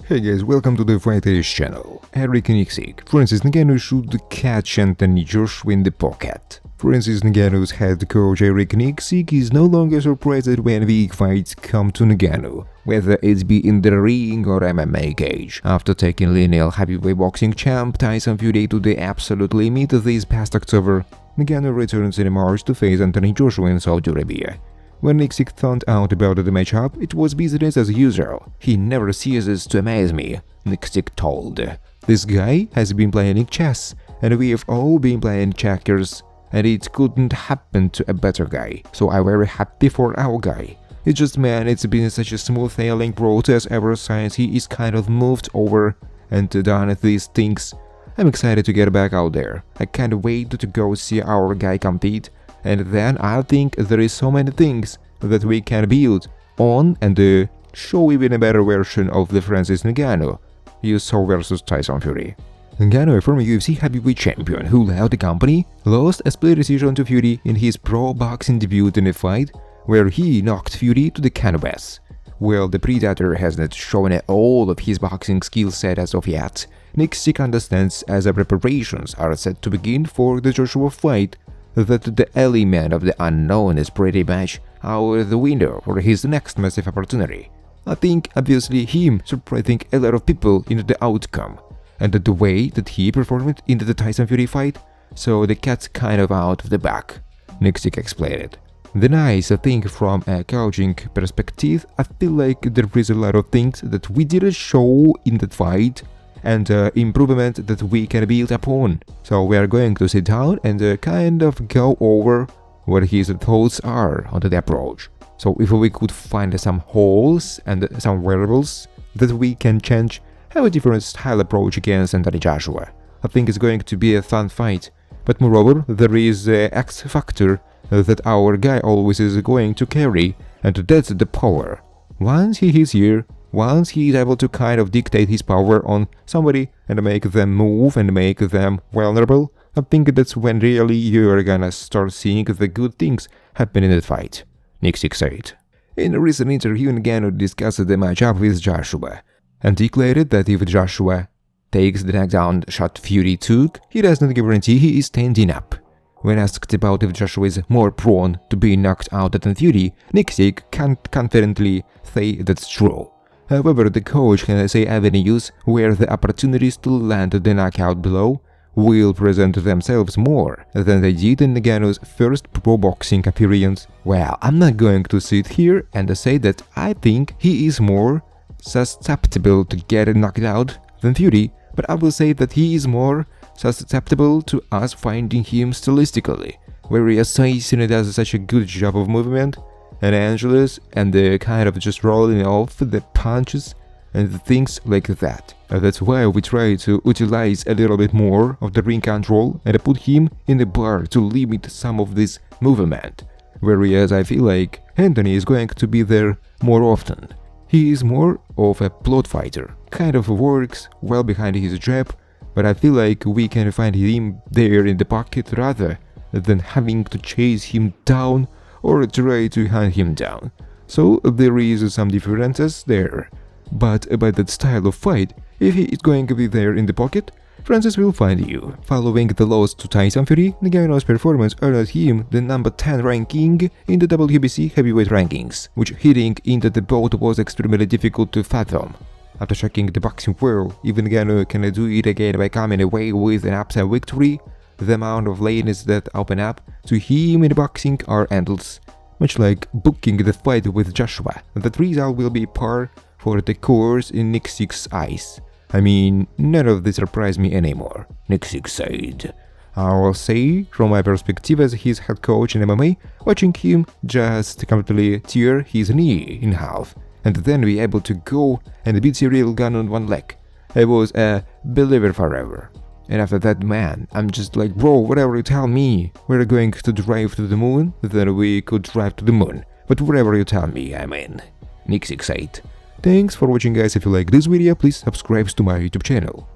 Hey guys, welcome to the Fighters channel. Eric Nicksick. Francis Ngannou should catch Anthony Joshua in the pocket. Francis Ngannou's head coach Eric Nicksick is no longer surprised when big fights come to Ngannou, whether it be in the ring or MMA cage. After taking lineal heavyweight boxing champ Tyson Fury to the absolute limit this past October, Ngannou returns in March to face Anthony Joshua in Saudi Arabia. When Nicksick found out about the matchup, it was business as usual. He never ceases to amaze me, Nicksick told. This guy has been playing chess, and we have all been playing checkers, and it couldn't happen to a better guy, so I'm very happy for our guy. It's just, man, it's been such a smooth sailing process ever since he is kind of moved over and done these things. I'm excited to get back out there. I can't wait to go see our guy compete. And then I think there is so many things that we can build on and show even a better version of the Francis Ngannou you saw versus Tyson Fury. Ngannou, a former UFC heavyweight champion who left the company, lost a split decision to Fury in his pro boxing debut in a fight where he knocked Fury to the canvas. While the Predator has not shown all of his boxing skill set as of yet, Nicksick understands as the preparations are set to begin for the Joshua fight that the element of the unknown is pretty much out the window for his next massive opportunity. I think obviously him surprising a lot of people into the outcome, and the way that he performed into the Tyson Fury fight, so the cat's kind of out of the bag, Nicksick explained. The nice thing from a coaching perspective, I feel like there is a lot of things that we didn't show in that fight, and improvement that we can build upon. So we are going to sit down and kind of go over what his thoughts are on the approach. So if we could find some holes and some variables that we can change, have a different style approach against Anthony Joshua. I think it's going to be a fun fight. But moreover, there is the X factor that our guy always is going to carry, and that's the power. Once he is here, once he is able to kind of dictate his power on somebody and make them move and make them vulnerable, I think that's when really you're gonna start seeing the good things happen in the fight, Nicksick said. In a recent interview, Ngannou discussed the matchup with Joshua and declared that if Joshua takes the knockdown shot Fury took, he does not guarantee he is standing up. When asked about if Joshua is more prone to being knocked out than Fury, Nicksick can't confidently say that's true. However, the coach can say avenues where the opportunities to land the knockout blow will present themselves more than they did in Ngannou's first pro boxing appearance. Well, I'm not going to sit here and say that I think he is more susceptible to get knocked out than Fury, but I will say that he is more susceptible to us finding him stylistically, very assassin does such a good job of movement and Angeles and the kind of just rolling off the punches and things like that. That's why we try to utilize a little bit more of the ring control and put him in the bar to limit some of this movement, whereas I feel like Anthony is going to be there more often. He is more of a plot fighter, kind of works well behind his jab, but I feel like we can find him there in the pocket rather than having to chase him down or try to hunt him down. So there is some differences there. But about that style of fight, if he is going to be there in the pocket, Francis will find you. Following the loss to Tyson Fury, Ngannou's performance earned him the number 10 ranking in the WBC heavyweight rankings, which hitting into the boat was extremely difficult to fathom. After checking the boxing world, even Ngannou can do it again by coming away with an upset victory. The amount of lanes that open up to him in boxing are endless, much like booking the fight with Joshua. That result will be par for the course in Nicksick's eyes. I mean, none of this surprised me anymore, Nicksick said. I will say, from my perspective as his head coach in MMA, watching him just completely tear his knee in half and then be able to go and beat Cyril Gunn on one leg, I was a believer forever. And after that, man, I'm just like, bro, whatever you tell me, we're going to drive to the moon, then we could drive to the moon. But whatever you tell me, I'm in, Nicksick said. Thanks for watching, guys. If you like this video, please subscribe to my YouTube channel.